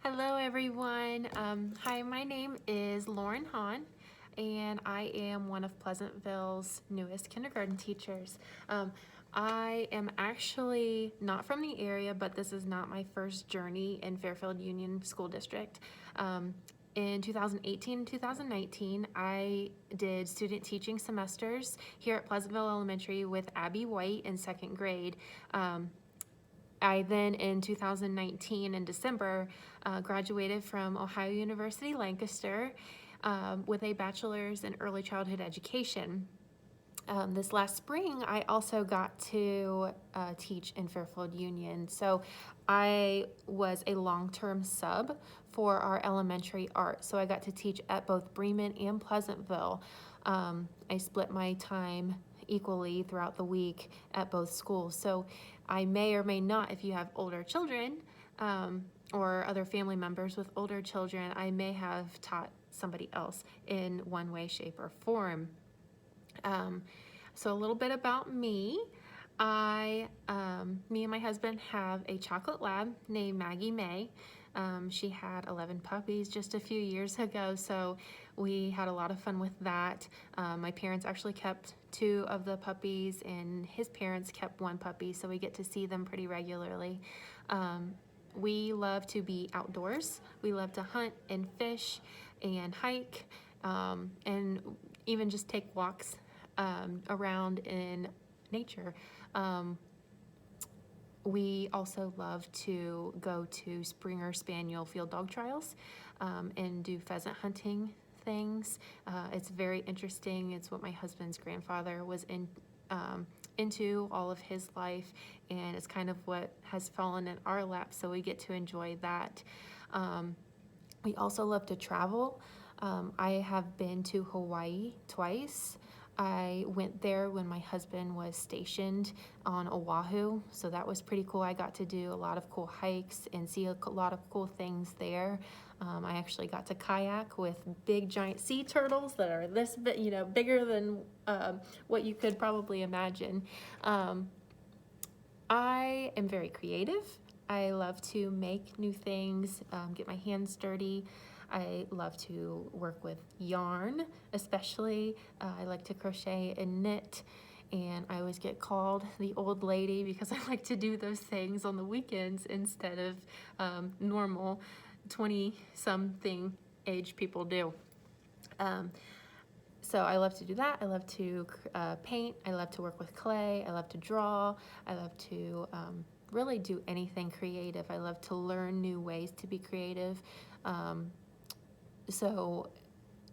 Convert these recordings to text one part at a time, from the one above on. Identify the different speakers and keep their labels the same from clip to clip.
Speaker 1: Hello everyone. Hi, my name is Lauren Haughn and I am one of Pleasantville's newest kindergarten teachers. I am actually not from the area, but this is not my first journey in Fairfield Union School District. In 2018 and 2019, I did student teaching semesters here at Pleasantville Elementary with Abby White in second grade. I then in 2019 in December graduated from Ohio University Lancaster with a bachelor's in early childhood education. This last spring, I also got to teach in Fairfield Union. So I was a long-term sub for our elementary art. So I got to teach at both Bremen and Pleasantville. I split my time equally throughout the week at both schools. So I may or may not, if you have older children or other family members with older children, I may have taught somebody else in one way, shape, or form. So a little bit about me. Me and my husband have a chocolate lab named Maggie May. She had 11 puppies just a few years ago, so we had a lot of fun with that. My parents actually kept 2 of the puppies and his parents kept 1 puppy, so we get to see them pretty regularly. We love to be outdoors. We love to hunt and fish and hike and even just take walks around in nature. We also love to go to Springer Spaniel field dog trials and do pheasant hunting things. It's very interesting. It's what my husband's grandfather was into all of his life, and it's kind of what has fallen in our lap, so we get to enjoy that. We also love to travel. I have been to Hawaii twice. I went there when my husband was stationed on Oahu, so that was pretty cool. I got to do a lot of cool hikes and see a lot of cool things there. I actually got to kayak with big giant sea turtles that are this bit, bigger than what you could probably imagine. I am very creative. I love to make new things, get my hands dirty. I love to work with yarn, especially. I like to crochet and knit, and I always get called the old lady because I like to do those things on the weekends instead of normal 20-something age people do. So I love to do that. I love to paint. I love to work with clay. I love to draw. I love to really do anything creative. I love to learn new ways to be creative. So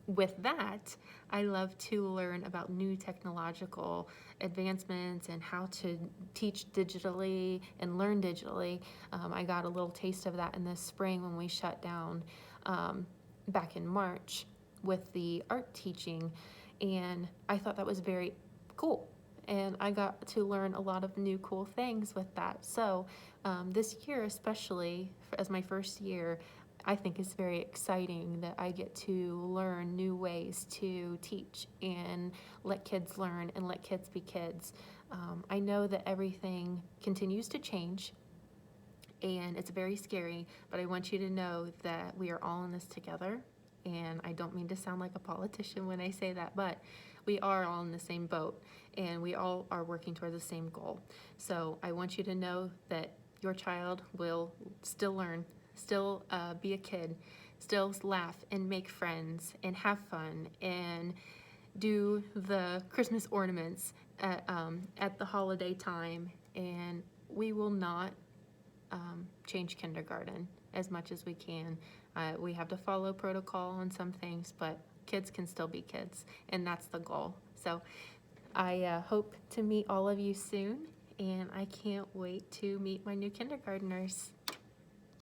Speaker 1: with that, I love to learn about new technological advancements and how to teach digitally and learn digitally. I got a little taste of that in the spring when we shut down back in March with the art teaching, and I thought that was very cool. And I got to learn a lot of new cool things with that. So this year, especially as my first year, I think is very exciting that I get to learn new ways to teach and let kids learn and let kids be kids. I know that everything continues to change and it's very scary, but I want you to know that we are all in this together. And I don't mean to sound like a politician when I say that, but we are all in the same boat and we all are working towards the same goal. So I want you to know that your child will still learn, still be a kid, still laugh and make friends and have fun and do the Christmas ornaments at the holiday time. And we will not change kindergarten as much as we can. We have to follow protocol on some things, but kids can still be kids, and that's the goal. So I hope to meet all of you soon, and I can't wait to meet my new kindergartners.